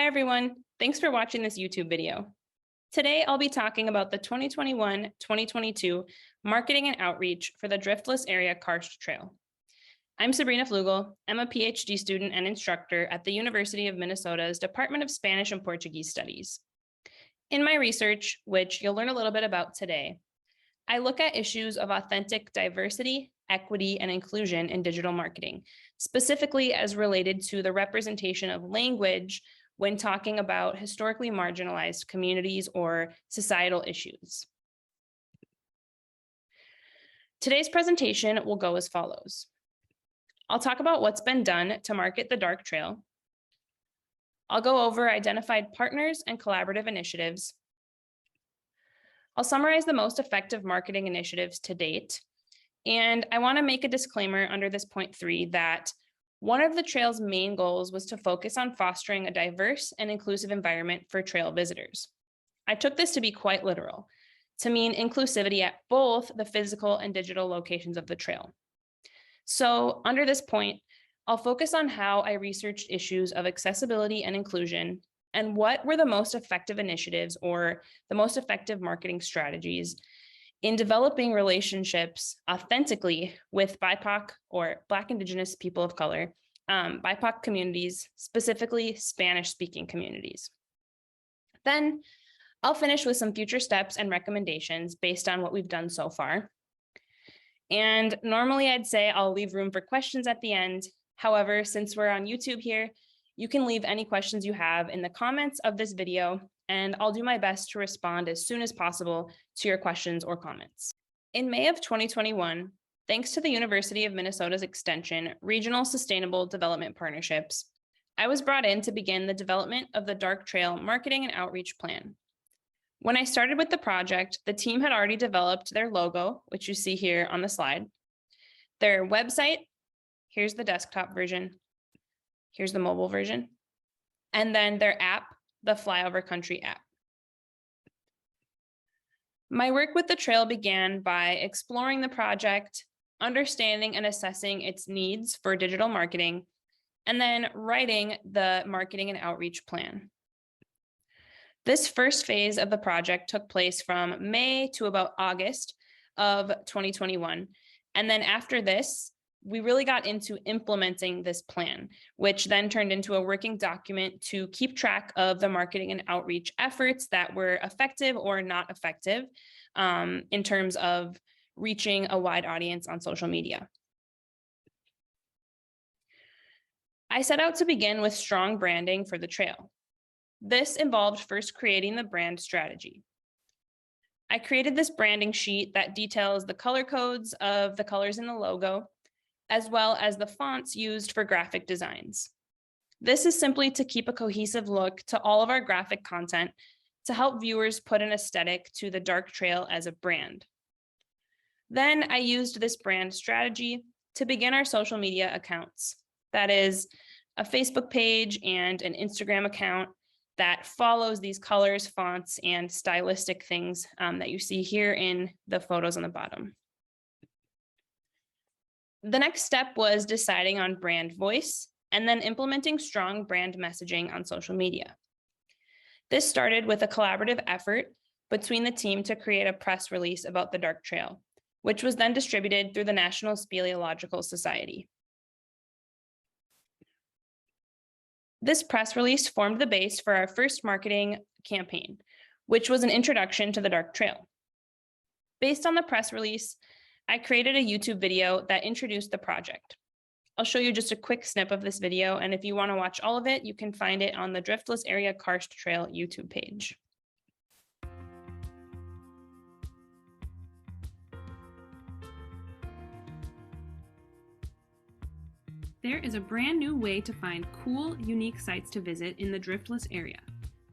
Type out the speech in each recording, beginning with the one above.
Hi everyone, thanks for watching this YouTube video. Today I'll be talking about the 2021-2022 Marketing and Outreach for the Driftless Area Karst Trail. I'm Sabrina Fluegel. I'm a PhD student and instructor at the University of Minnesota's Department of Spanish and Portuguese Studies. In my research, which you'll learn a little bit about today, I look at issues of authentic diversity, equity, and inclusion in digital marketing, specifically as related to the representation of language when talking about historically marginalized communities or societal issues. Today's presentation will go as follows. I'll talk about what's been done to market the dark trail. I'll go over identified partners and collaborative initiatives. I'll summarize the most effective marketing initiatives to date. And I want to make a disclaimer under this point 3 that one of the trail's main goals was to focus on fostering a diverse and inclusive environment for trail visitors. I took this to be quite literal, to mean inclusivity at both the physical and digital locations of the trail. So under this point, I'll focus on how I researched issues of accessibility and inclusion and what were the most effective initiatives or the most effective marketing strategies in developing relationships authentically with BIPOC or Black, Indigenous people of color, BIPOC communities, specifically Spanish-speaking communities. Then I'll finish with some future steps and recommendations based on what we've done so far. And normally I'd say I'll leave room for questions at the end. However, since we're on YouTube here, you can leave any questions you have in the comments of this video, and I'll do my best to respond as soon as possible to your questions or comments. In May of 2021, thanks to the University of Minnesota's Extension Regional Sustainable Development Partnerships, I was brought in to begin the development of the Dark Trail Marketing and Outreach Plan. When I started with the project, the team had already developed their logo, which you see here on the slide, their website, here's the desktop version, here's the mobile version, and then their app, the Flyover Country app. My work with the trail began by exploring the project, understanding and assessing its needs for digital marketing, and then writing the marketing and outreach plan. This first phase of the project took place from May to about August of 2021. And then after this, we really got into implementing this plan, which then turned into a working document to keep track of the marketing and outreach efforts that were effective or not effective in terms of reaching a wide audience on social media. I set out to begin with strong branding for the trail. This involved first creating the brand strategy. I created this branding sheet that details the color codes of the colors in the logo, as well as the fonts used for graphic designs. This is simply to keep a cohesive look to all of our graphic content to help viewers put an aesthetic to the dark trail as a brand. Then I used this brand strategy to begin our social media accounts. That is a Facebook page and an Instagram account that follows these colors, fonts, and stylistic things that you see here in the photos on the bottom. The next step was deciding on brand voice and then implementing strong brand messaging on social media. This started with a collaborative effort between the team to create a press release about the dark trail, which was then distributed through the National Speleological Society. This press release formed the base for our first marketing campaign, which was an introduction to the dark trail. Based on the press release, I created a YouTube video that introduced the project. I'll show you just a quick snip of this video, and if you want to watch all of it, you can find it on the Driftless Area Karst Trail YouTube page. There is a brand new way to find cool, unique sites to visit in the Driftless area,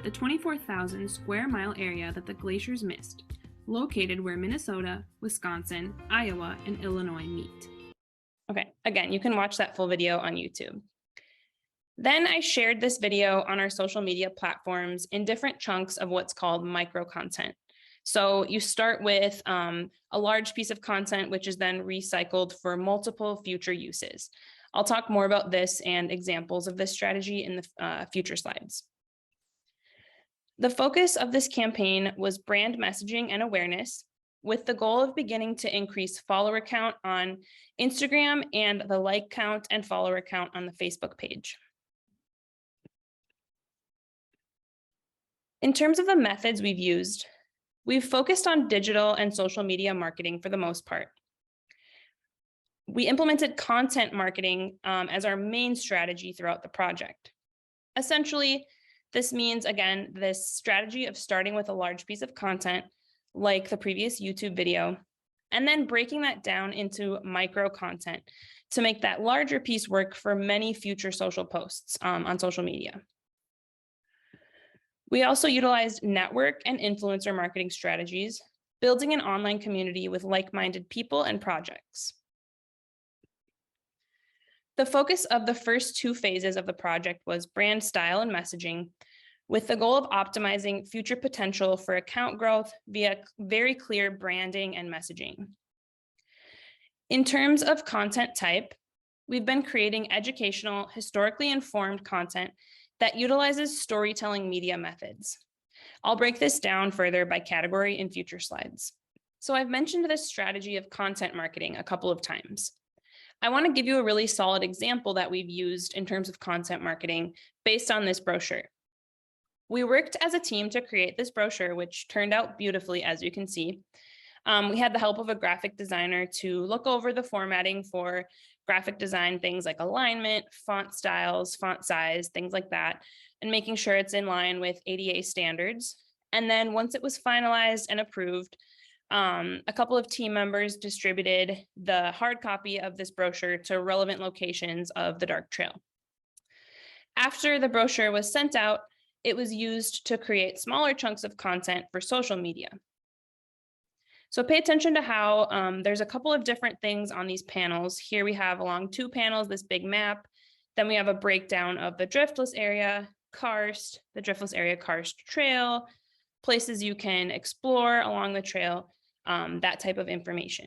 the 24,000 square mile area that the glaciers missed, located where Minnesota, Wisconsin, Iowa, and Illinois meet. Okay, again, you can watch that full video on YouTube. Then I shared this video on our social media platforms in different chunks of what's called micro content. So you start with a large piece of content, which is then recycled for multiple future uses. I'll talk more about this and examples of this strategy in the future slides. The focus of this campaign was brand messaging and awareness, with the goal of beginning to increase follower count on Instagram and the like count and follower count on the Facebook page. In terms of the methods we've used, we've focused on digital and social media marketing for the most part. We implemented content marketing as our main strategy throughout the project. Essentially, this means, again, this strategy of starting with a large piece of content, like the previous YouTube video, and then breaking that down into micro content to make that larger piece work for many future social posts on social media. We also utilized network and influencer marketing strategies, building an online community with like-minded people and projects. The focus of the first two phases of the project was brand style and messaging, with the goal of optimizing future potential for account growth via very clear branding and messaging. In terms of content type, we've been creating educational, historically informed content that utilizes storytelling media methods. I'll break this down further by category in future slides. So I've mentioned this strategy of content marketing a couple of times. I want to give you a really solid example that we've used in terms of content marketing based on this brochure. We worked as a team to create this brochure, which turned out beautifully, as you can see. We had the help of a graphic designer to look over the formatting for graphic design, things like alignment, font styles, font size, things like that, and making sure it's in line with ADA standards. And then once it was finalized and approved, a couple of team members distributed the hard copy of this brochure to relevant locations of the Dark Trail. After the brochure was sent out, it was used to create smaller chunks of content for social media. So pay attention to how there's a couple of different things on these panels. Here we have along two panels, this big map. Then we have a breakdown of the Driftless Area Karst, the Driftless Area Karst Trail, places you can explore along the trail, that type of information.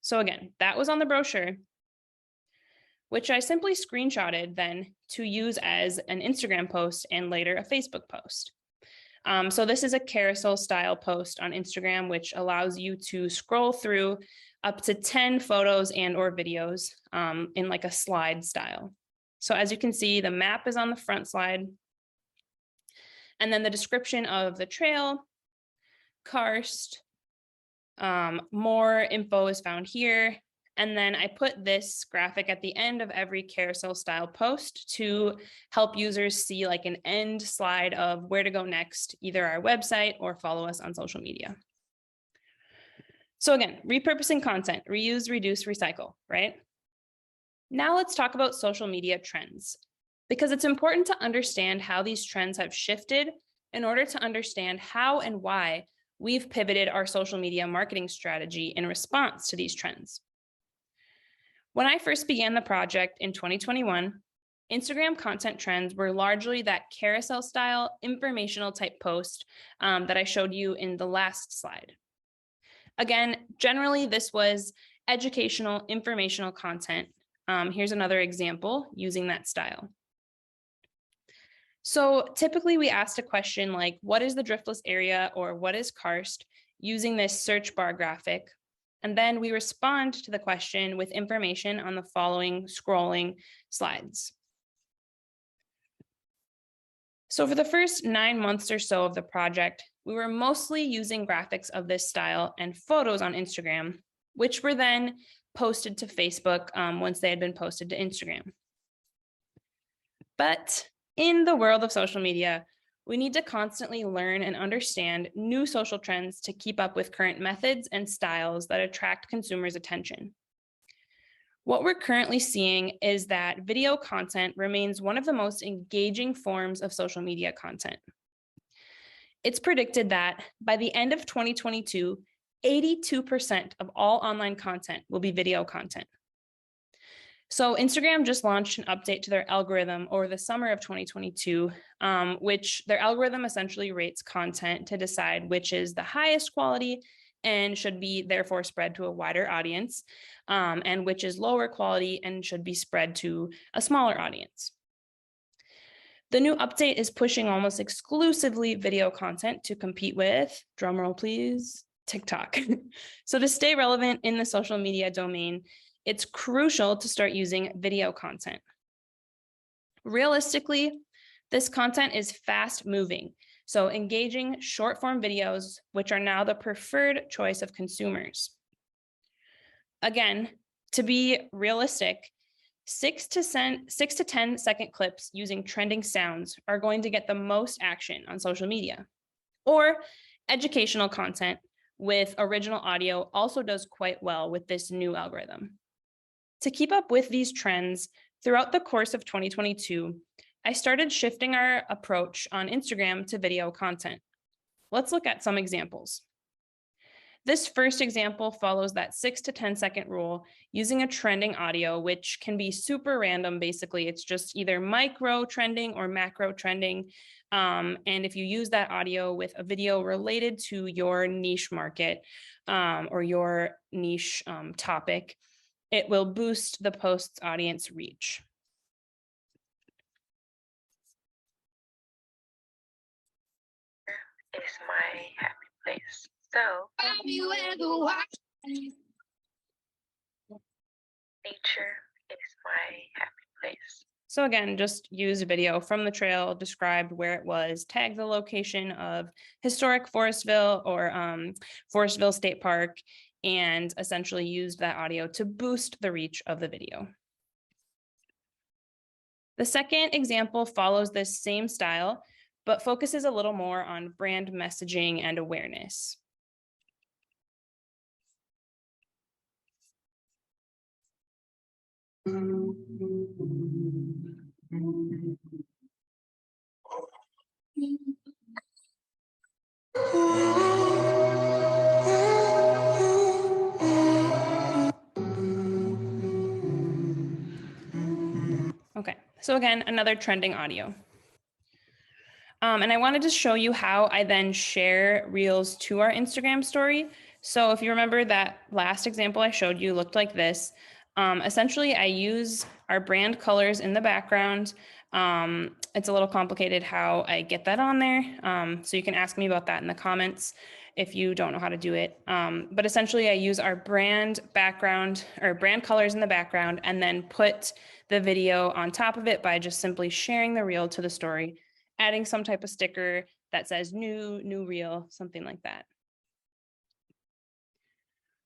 So again, that was on the brochure, which I simply screenshotted then to use as an Instagram post and later a Facebook post. So this is a carousel style post on Instagram, which allows you to scroll through up to 10 photos and or videos in like a slide style. So as you can see, the map is on the front slide. And then the description of the trail, karst, more info is found here. And then I put this graphic at the end of every carousel style post to help users see like an end slide of where to go next, either our website or follow us on social media. So again, repurposing content, reuse, reduce, recycle, right? Now let's talk about social media trends, because it's important to understand how these trends have shifted in order to understand how and why we've pivoted our social media marketing strategy in response to these trends. When I first began the project in 2021, Instagram content trends were largely that carousel style informational type post that I showed you in the last slide. Again, generally this was educational, informational content. Here's another example using that style. So typically we asked a question like, what is the Driftless area or what is karst, using this search bar graphic. And then we respond to the question with information on the following scrolling slides. So for the first 9 months or so of the project, we were mostly using graphics of this style and photos on Instagram, which were then posted to Facebook once they had been posted to Instagram. But in the world of social media, we need to constantly learn and understand new social trends to keep up with current methods and styles that attract consumers' attention. What we're currently seeing is that video content remains one of the most engaging forms of social media content. It's predicted that by the end of 2022, 82% of all online content will be video content. So Instagram just launched an update to their algorithm over the summer of 2022, which their algorithm essentially rates content to decide which is the highest quality and should be therefore spread to a wider audience, and which is lower quality and should be spread to a smaller audience. The new update is pushing almost exclusively video content to compete with, drumroll please, TikTok. So to stay relevant in the social media domain, it's crucial to start using video content. Realistically, this content is fast moving, so engaging short form videos, which are now the preferred choice of consumers. Again, to be realistic, 6 to 10 second clips using trending sounds are going to get the most action on social media. Or educational content with original audio also does quite well with this new algorithm. To keep up with these trends, throughout the course of 2022, I started shifting our approach on Instagram to video content. Let's look at some examples. This first example follows that 6 to 10 second rule using a trending audio, which can be super random. Basically, it's just either micro trending or macro trending. And if you use that audio with a video related to your niche market or your niche topic, it will boost the post's audience reach. Is my happy place. So, nature is my happy place. So again, just use a video from the trail, described where it was, tag the location of historic Forestville or Forestville State Park, and essentially used that audio to boost the reach of the video. The second example follows this same style, but focuses a little more on brand messaging and awareness. Okay, so again, another trending audio. And I wanted to show you how I then share reels to our Instagram story. So if you remember, that last example I showed you looked like this. Essentially, I use our brand colors in the background. It's a little complicated how I get that on there. So you can ask me about that in the comments if you don't know how to do it. But essentially, I use our brand background or brand colors in the background and then put the video on top of it by just simply sharing the reel to the story, adding some type of sticker that says new reel, something like that.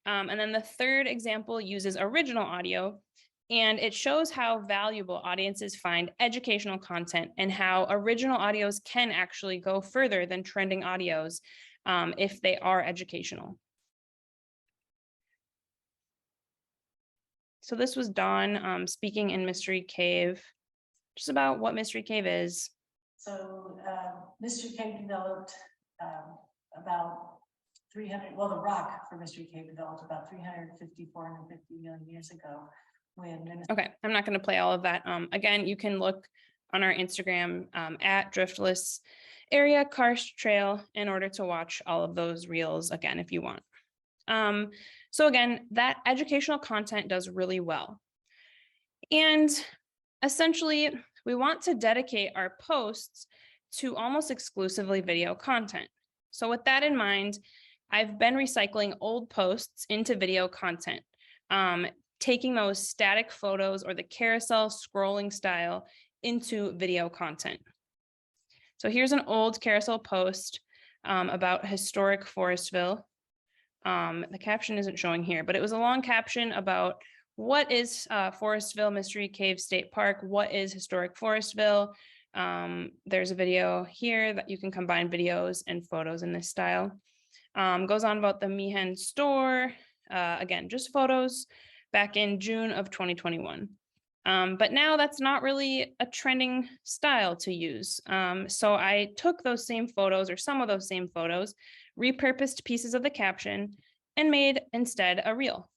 And then the third example uses original audio, and it shows how valuable audiences find educational content and how original audios can actually go further than trending audios if they are educational. So this was Dawn speaking in Mystery Cave, just about what Mystery Cave is. So Mystery Cave developed about 300, well, the rock for Mystery Cave developed about 350, 450 million years ago. Okay, I'm not going to play all of that. Again, you can look on our Instagram at Driftless Area Karst Trail in order to watch all of those reels again if you want. So again, that educational content does really well. And essentially, we want to dedicate our posts to almost exclusively video content. So with that in mind, I've been recycling old posts into video content, taking those static photos or the carousel scrolling style into video content. So here's an old carousel post about historic Forestville. The caption isn't showing here, but it was a long caption about what is Forestville Mystery Cave State Park, what is historic Forestville. There's a video here that you can combine videos and photos in this style. Goes on about the Meehan store, again, just photos back in June of 2021. But now that's not really a trending style to use. So I took those same photos or some of those same photos, repurposed pieces of the caption, and made instead a reel.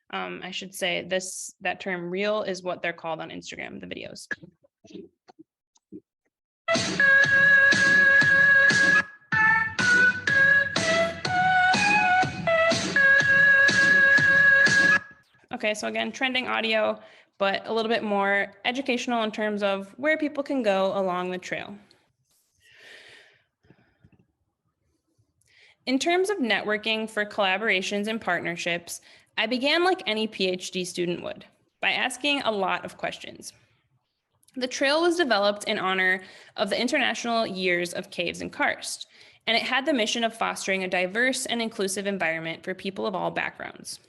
I should say that term reel is what they're called on Instagram, the videos. Okay, so again, trending audio, but a little bit more educational in terms of where people can go along the trail. In terms of networking for collaborations and partnerships, I began like any PhD student would, by asking a lot of questions. The trail was developed in honor of the International Years of Caves and Karst, and it had the mission of fostering a diverse and inclusive environment for people of all backgrounds.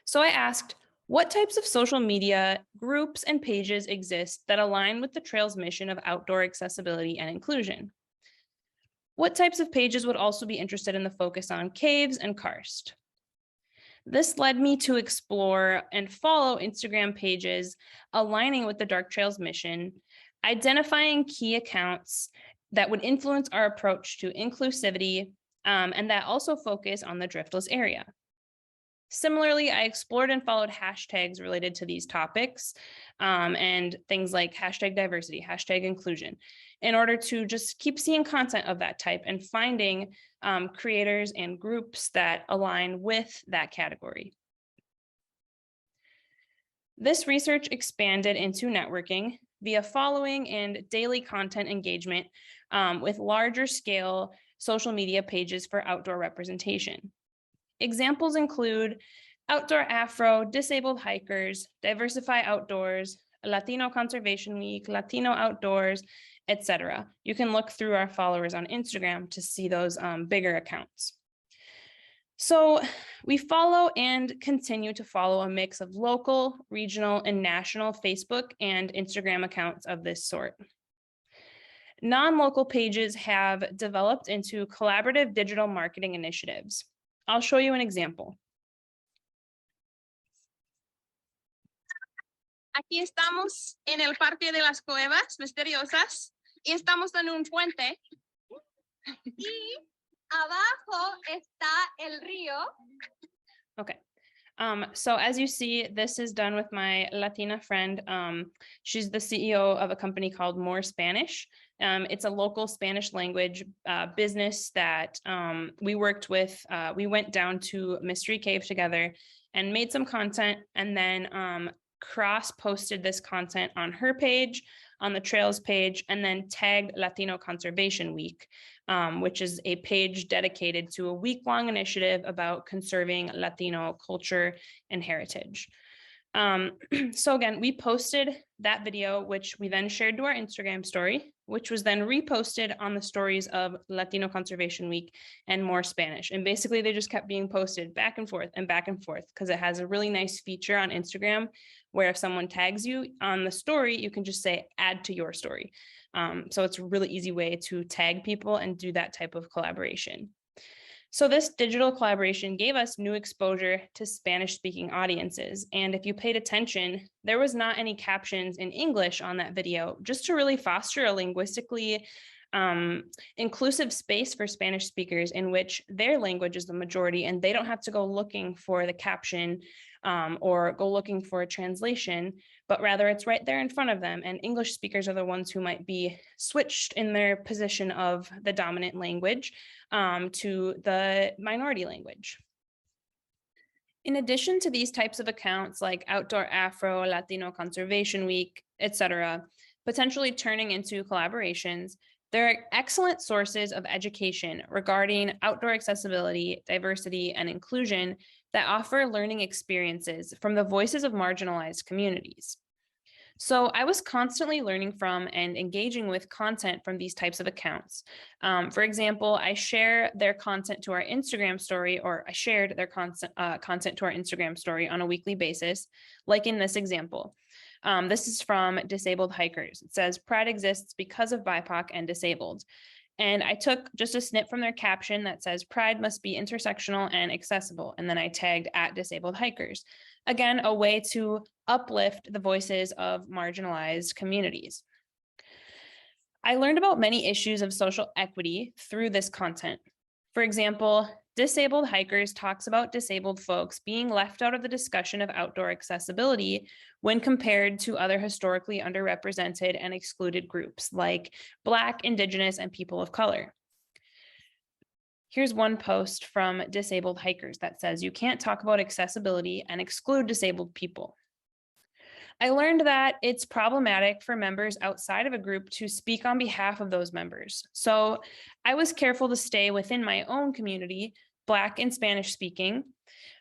So I asked, what types of social media groups and pages exist that align with the trail's mission of outdoor accessibility and inclusion? What types of pages would also be interested in the focus on caves and karst? This led me to explore and follow Instagram pages aligning with the Dark Trail's mission, identifying key accounts that would influence our approach to inclusivity, and that also focus on the driftless area. Similarly, I explored and followed hashtags related to these topics and things like hashtag diversity, hashtag inclusion, in order to just keep seeing content of that type and finding creators and groups that align with that category. This research expanded into networking via following and daily content engagement with larger scale social media pages for outdoor representation. Examples include Outdoor Afro, Disabled Hikers, Diversify Outdoors, Latino Conservation Week, Latino Outdoors, etc. You can look through our followers on Instagram to see those bigger accounts. So we follow and continue to follow a mix of local, regional, and national Facebook and Instagram accounts of this sort. Non-local pages have developed into collaborative digital marketing initiatives. I'll show you an example. Aquí estamos en el Parque de las Cuevas Misteriosas y estamos en un puente. Y abajo está el río. Okay. So as you see, this is done with my Latina friend. She's the CEO of a company called More Spanish. It's a local Spanish language business that we worked with. We went down to Mystery Cave together and made some content, and then cross-posted this content on her page, on the trails page, and then tagged Latino Conservation Week, which is a page dedicated to a week-long initiative about conserving Latino culture and heritage. So again, we posted that video, which we then shared to our Instagram story, which was then reposted on the stories of Latino Conservation Week and More Spanish. And basically they just kept being posted back and forth because it has a really nice feature on Instagram where if someone tags you on the story, you can just say add to your story. So it's a really easy way to tag people and do that type of collaboration. So this digital collaboration gave us new exposure to Spanish-speaking audiences. And if you paid attention, there was not any captions in English on that video, just to really foster a linguistically inclusive space for Spanish speakers in which their language is the majority and they don't have to go looking for the caption or go looking for a translation, but rather it's right there in front of them. And English speakers are the ones who might be switched in their position of the dominant language to the minority language. In addition to these types of accounts like Outdoor Afro, Latino Conservation Week, etc., potentially turning into collaborations, there are excellent sources of education regarding outdoor accessibility, diversity, and inclusion that offer learning experiences from the voices of marginalized communities. So I was constantly learning from and engaging with content from these types of accounts. For example, I share their content to our Instagram story, or I shared their content to our Instagram story on a weekly basis, like in this example. This is from Disabled Hikers. It says, "Pride exists because of BIPOC and disabled." And I took just a snip from their caption that says, "Pride must be intersectional and accessible." And then I tagged @Disabled Hikers. Again, a way to uplift the voices of marginalized communities. I learned about many issues of social equity through this content. For example, Disabled Hikers talks about disabled folks being left out of the discussion of outdoor accessibility when compared to other historically underrepresented and excluded groups like Black, Indigenous, and people of color. Here's one post from Disabled Hikers that says, "You can't talk about accessibility and exclude disabled people." I learned that it's problematic for members outside of a group to speak on behalf of those members. So I was careful to stay within my own community, Black and Spanish speaking,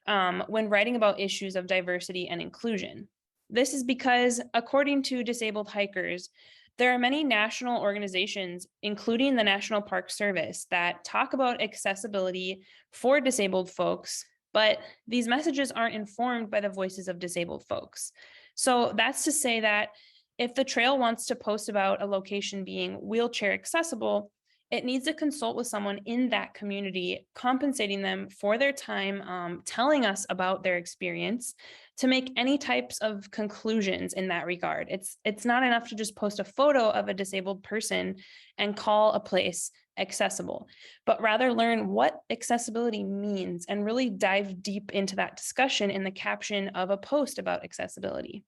when writing about issues of diversity and inclusion. This is because, according to disabled hikers, there are many national organizations, including the National Park Service, that talk about accessibility for disabled folks, but these messages aren't informed by the voices of disabled folks. So that's to say that if the trail wants to post about a location being wheelchair accessible, it needs to consult with someone in that community, compensating them for their time, telling us about their experience to make any types of conclusions in that regard. It's not enough to just post a photo of a disabled person and call a place accessible, but rather learn what accessibility means and really dive deep into that discussion in the caption of a post about accessibility.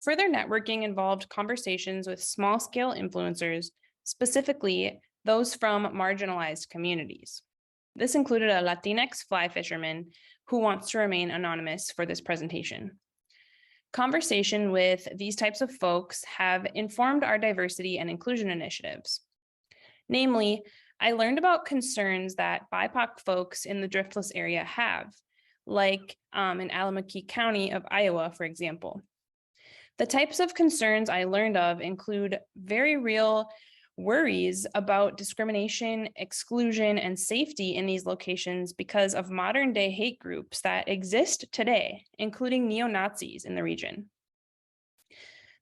Further networking involved conversations with small-scale influencers, specifically those from marginalized communities. This included a Latinx fly fisherman who wants to remain anonymous for this presentation. Conversation with these types of folks have informed our diversity and inclusion initiatives. Namely, I learned about concerns that BIPOC folks in the Driftless area have, like in Alameda County of Iowa, for example. The types of concerns I learned of include very real worries about discrimination, exclusion, and safety in these locations because of modern day hate groups that exist today, including neo-Nazis in the region.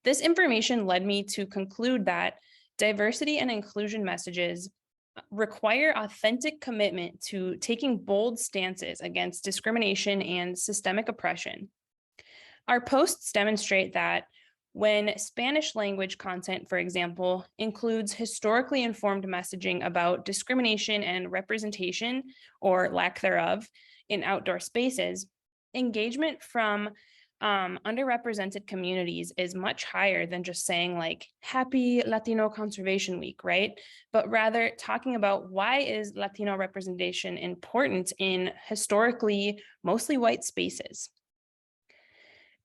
This information led me to conclude that diversity and inclusion messages require authentic commitment to taking bold stances against discrimination and systemic oppression. Our posts demonstrate that when Spanish language content, for example, includes historically informed messaging about discrimination and representation, or lack thereof, in outdoor spaces, engagement from underrepresented communities is much higher than just saying like, Happy Latino Conservation Week, right? But rather talking about why is Latino representation important in historically mostly white spaces.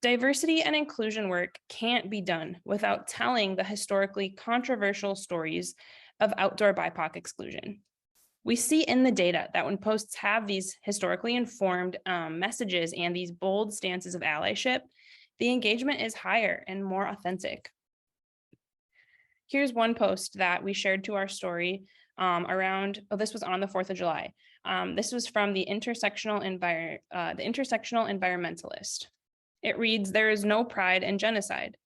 Diversity and inclusion work can't be done without telling the historically controversial stories of outdoor BIPOC exclusion. We see in the data that when posts have these historically informed messages and these bold stances of allyship, the engagement is higher and more authentic. Here's one post that we shared to our story this was on the 4th of July. This was from the Intersectional Environmentalist. It reads, "There is no pride in genocide,"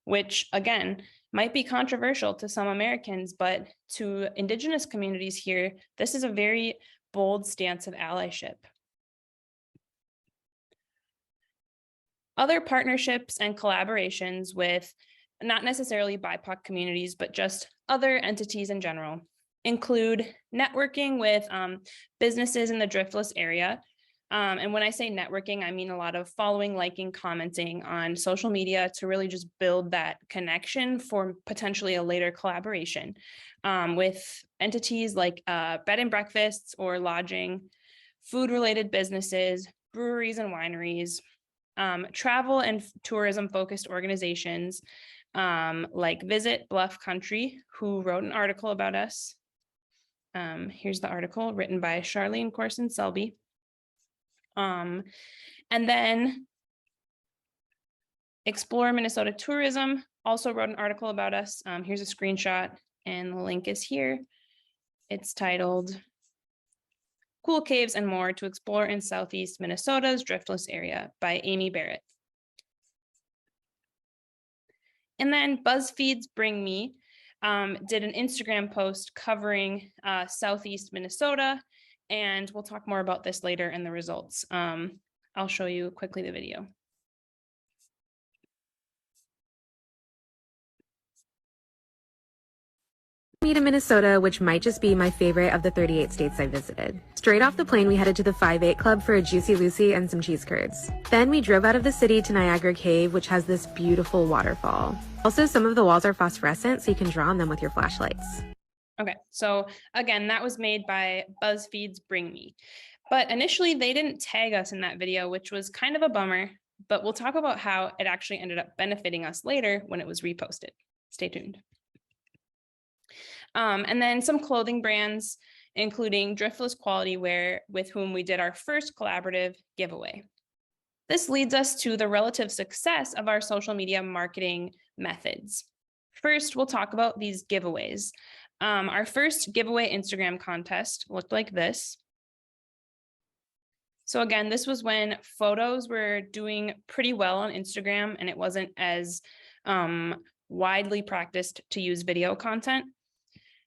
which again, might be controversial to some Americans, but to Indigenous communities here, this is a very bold stance of allyship. Other partnerships and collaborations with not necessarily BIPOC communities, but just other entities in general include networking with businesses in the Driftless area. And when I say networking, I mean a lot of following, liking, commenting on social media to really just build that connection for potentially a later collaboration with entities like bed and breakfasts or lodging, food-related businesses, breweries and wineries, travel and tourism focused organizations like Visit Bluff Country, who wrote an article about us. Here's the article written by Charlene Corson Selby. And then Explore Minnesota Tourism also wrote an article about us. Here's a screenshot and the link is here. It's titled Cool Caves and More to Explore in Southeast Minnesota's Driftless Area by Amy Barrett. And then BuzzFeed's Bring Me did an Instagram post covering Southeast Minnesota, and we'll talk more about this later in the results. I'll show you quickly the video. Me to Minnesota, which might just be my favorite of the 38 states I visited. Straight off the plane, we headed to the 5-8 Club for a Juicy Lucy and some cheese curds. Then we drove out of the city to Niagara Cave, which has this beautiful waterfall. Also, some of the walls are phosphorescent, so you can draw on them with your flashlights. Okay, so again, that was made by BuzzFeed's Bring Me. But initially, they didn't tag us in that video, which was kind of a bummer. but we'll talk about how it actually ended up benefiting us later when it was reposted. Stay tuned. And then some clothing brands, including Driftless Quality Wear, with whom we did our first collaborative giveaway. This leads us to the relative success of our social media marketing methods. First, we'll talk about these giveaways. Our first giveaway Instagram contest looked like this. So again, this was when photos were doing pretty well on Instagram and it wasn't as widely practiced to use video content.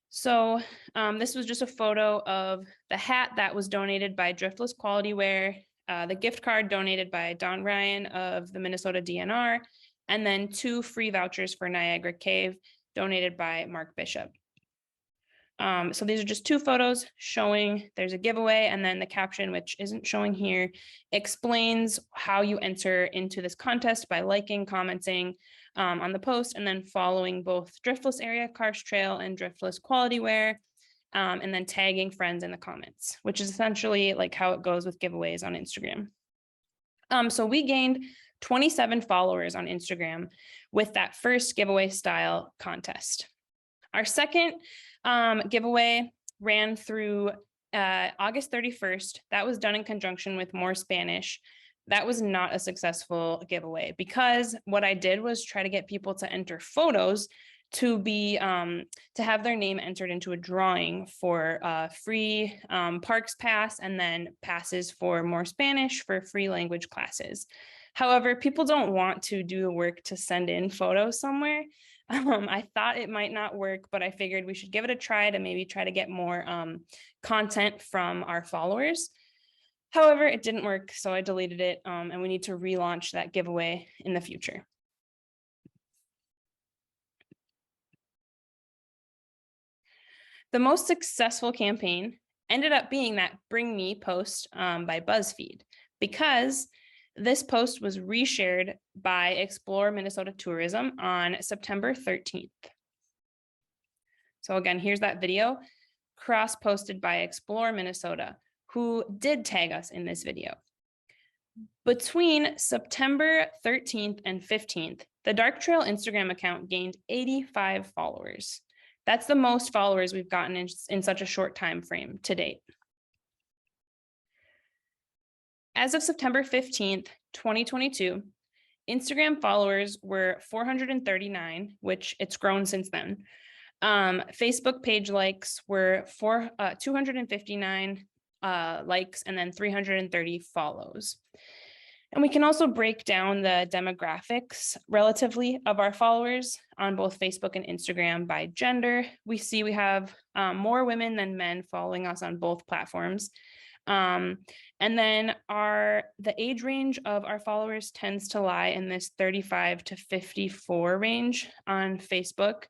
So this was just a photo of the hat that was donated by Driftless Quality Wear, the gift card donated by Don Ryan of the Minnesota DNR, and then 2 free vouchers for Niagara Cave donated by Mark Bishop. So these are just 2 photos showing there's a giveaway, and then the caption, which isn't showing here, explains how you enter into this contest by liking, commenting on the post, and then following both Driftless Area Karst Trail and Driftless Quality Wear, and then tagging friends in the comments, which is essentially like how it goes with giveaways on Instagram. So we gained 27 followers on Instagram with that first giveaway style contest. Our second giveaway ran through August 31st. That was done in conjunction with More Spanish. That was not a successful giveaway because what I did was try to get people to enter photos to be to have their name entered into a drawing for free parks pass and then passes for More Spanish for free language classes. However, people don't want to do the work to send in photos somewhere. I thought it might not work, but I figured we should give it a try to maybe try to get more content from our followers. However, it didn't work, so I deleted it, and we need to relaunch that giveaway in the future. The most successful campaign ended up being that Bring Me post by BuzzFeed, because this post was reshared by Explore Minnesota Tourism on September 13th. So again, here's that video cross-posted by Explore Minnesota, who did tag us in this video. Between September 13th and 15th, the Dark Trail Instagram account gained 85 followers. That's the most followers we've gotten in such a short time frame to date. As of September 15th, 2022, Instagram followers were 439, which it's grown since then. Facebook page likes were 259 likes and then 330 follows. And we can also break down the demographics relatively of our followers on both Facebook and Instagram by gender. We see we have more women than men following us on both platforms. And then the age range of our followers tends to lie in this 35 to 54 range on Facebook,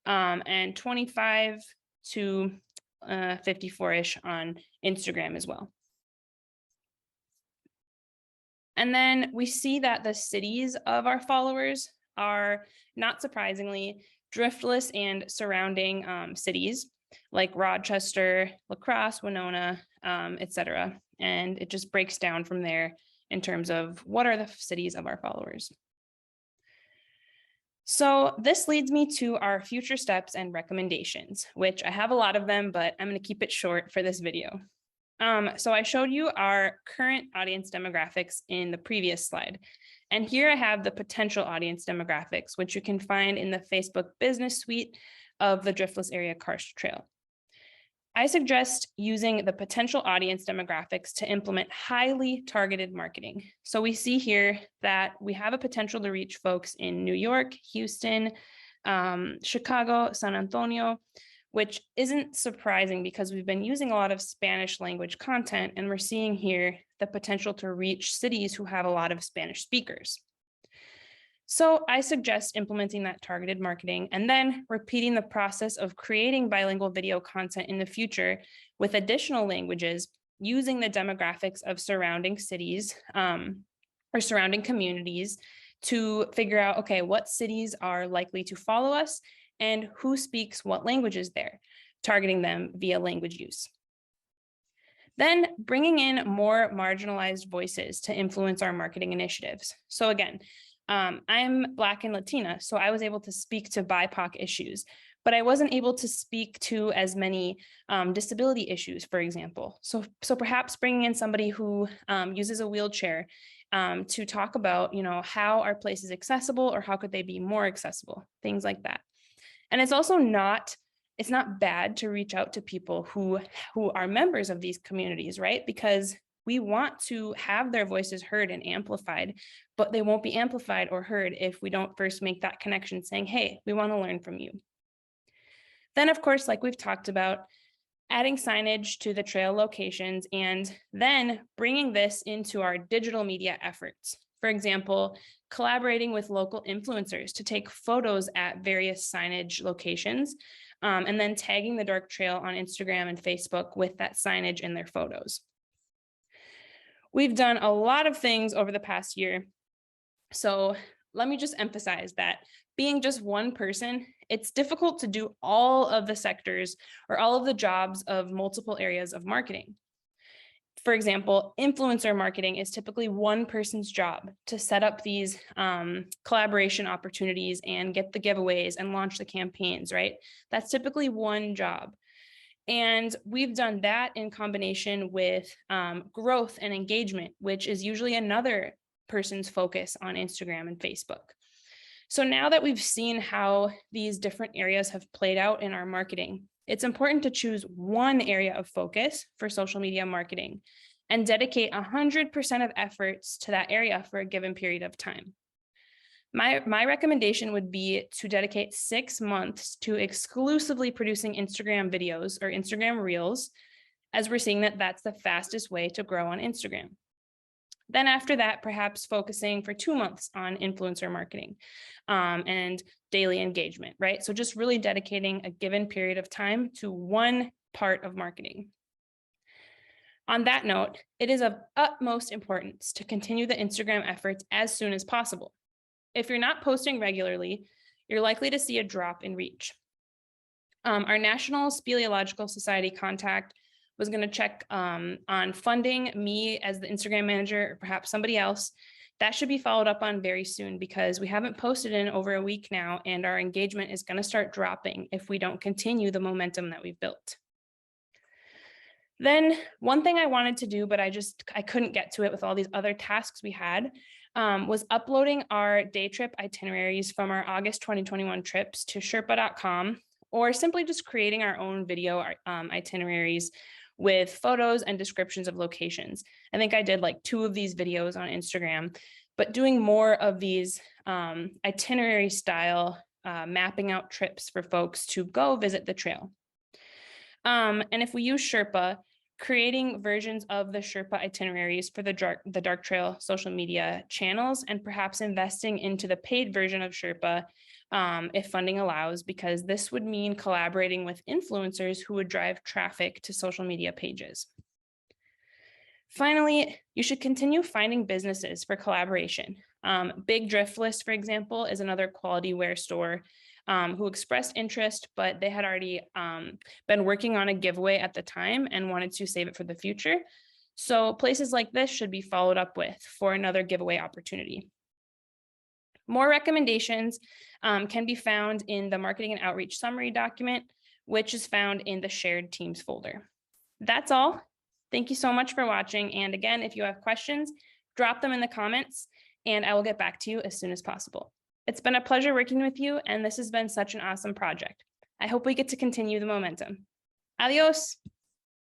and 25 to 54-ish on Instagram as well. And then we see that the cities of our followers are, not surprisingly, Driftless and surrounding cities like Rochester, La Crosse, Winona, etc. And it just breaks down from there in terms of what are the cities of our followers. So this leads me to our future steps and recommendations, which I have a lot of them, but I'm going to keep it short for this video. So I showed you our current audience demographics in the previous slide. And here I have the potential audience demographics, which you can find in the Facebook business suite of the Driftless Area Karst Trail. I suggest using the potential audience demographics to implement highly targeted marketing. So we see here that we have a potential to reach folks in New York, Houston, Chicago, San Antonio, which isn't surprising because we've been using a lot of Spanish language content, and we're seeing here the potential to reach cities who have a lot of Spanish speakers. So I suggest implementing that targeted marketing and then repeating the process of creating bilingual video content in the future with additional languages using the demographics of surrounding cities or surrounding communities to figure out, okay, what cities are likely to follow us and who speaks what languages there, targeting them via language use. Then bringing in more marginalized voices to influence our marketing initiatives. So again, I'm Black and Latina, so I was able to speak to BIPOC issues, but I wasn't able to speak to as many disability issues, for example. So perhaps bringing in somebody who uses a wheelchair to talk about, how our place is accessible or how could they be more accessible, things like that. And it's also it's not bad to reach out to people who are members of these communities, right? Because we want to have their voices heard and amplified, but they won't be amplified or heard if we don't first make that connection saying, hey, we want to learn from you. Then, of course, like we've talked about, adding signage to the trail locations and then bringing this into our digital media efforts. For example, collaborating with local influencers to take photos at various signage locations, and then tagging the Dark Trail on Instagram and Facebook with that signage in their photos. We've done a lot of things over the past year. So let me just emphasize that being just one person, it's difficult to do all of the sectors or all of the jobs of multiple areas of marketing. For example, influencer marketing is typically one person's job to set up these collaboration opportunities and get the giveaways and launch the campaigns, right? That's typically one job. And we've done that in combination with growth and engagement, which is usually another person's focus on Instagram and Facebook. So now that we've seen how these different areas have played out in our marketing, it's important to choose one area of focus for social media marketing and dedicate 100% of efforts to that area for a given period of time. My recommendation would be to dedicate 6 months to exclusively producing Instagram videos or Instagram Reels, as we're seeing that that's the fastest way to grow on Instagram. Then after that, perhaps focusing for 2 months on influencer marketing and daily engagement, right? So just really dedicating a given period of time to one part of marketing. On that note, it is of utmost importance to continue the Instagram efforts as soon as possible. If you're not posting regularly, you're likely to see a drop in reach. Our National Speleological Society contact was going to check on funding me as the Instagram manager, or perhaps somebody else. That should be followed up on very soon because we haven't posted in over a week now, and our engagement is going to start dropping if we don't continue the momentum that we've built. Then one thing I wanted to do, but I couldn't get to it with all these other tasks we had, was uploading our day trip itineraries from our August 2021 trips to Sherpa.com, or simply just creating our own video itineraries with photos and descriptions of locations. I think I did like 2 of these videos on Instagram, but doing more of these itinerary style mapping out trips for folks to go visit the trail. And if we use Sherpa, creating versions of the Sherpa itineraries for the Dark Trail social media channels, and perhaps investing into the paid version of Sherpa if funding allows, because this would mean collaborating with influencers who would drive traffic to social media pages. Finally, you should continue finding businesses for collaboration. Big Driftless, for example, is another quality wear store who expressed interest, but they had already been working on a giveaway at the time and wanted to save it for the future. So places like this should be followed up with for another giveaway opportunity. More recommendations can be found in the marketing and outreach summary document, which is found in the shared teams folder. That's all. Thank you so much for watching. And again, if you have questions, drop them in the comments and I will get back to you as soon as possible. It's been a pleasure working with you, and this has been such an awesome project. I hope we get to continue the momentum. Adios.